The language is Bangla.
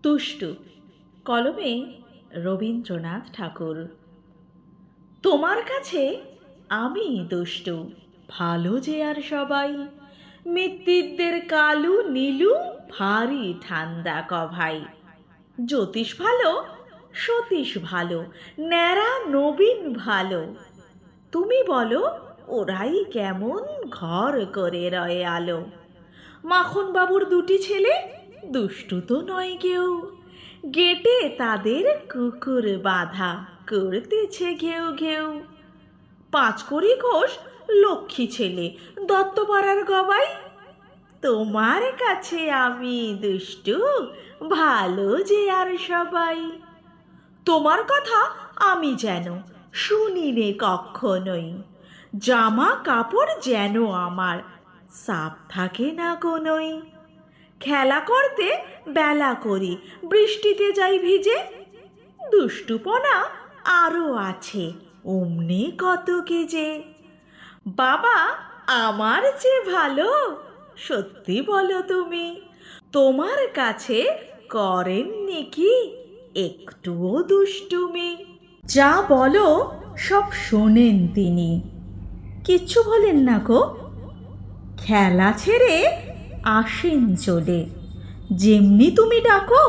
তুষ্টু, কলমে রবীন্দ্রনাথ ঠাকুর। তোমার কাছে আমি দুষ্টু, ভালো যে আর সবাই। মিত্তিরদের কালু নীলু, ভারী ঠান্ডা কভাই। জ্যোতিষ ভালো, সতীশ ভালো, ন্যাড়া নবীন ভালো। তুমি বলো ওরাই কেমন ঘর করে রয়ে আলো। মাখন বাবুর দুটি ছেলে, দুষ্টু তো নয় কেউ। গেটে তাদের কুকুর বাঁধা, করতেছে ঘেউ ঘেউ। পাঁচকড়ি ঘোষ লক্ষ্মী ছেলে, দত্তপাড়ার গবাই। তোমার কাছে আমি দুষ্টু, ভালো যে আর সবাই। তোমার কথা আমি যেন শুনিনে কখনোই। জামা কাপড় যেন আমার সাফ থাকে না কোনোই। খেলা করতে বেলা করি, বৃষ্টিতে যাই ভিজে। দুষ্টুপনা আরও আছে, অমনি কত কেজে। বাবা আমার চেয়ে ভালো, সত্যি বলো তুমি। তোমার কাছে করেননি কি একটুও দুষ্টুমি? যা বলো সব শোনেন তিনি, কিচ্ছু বলেন না গো। খেলা ছেড়ে আসেন চলে, যেমনি তুমি ডাকো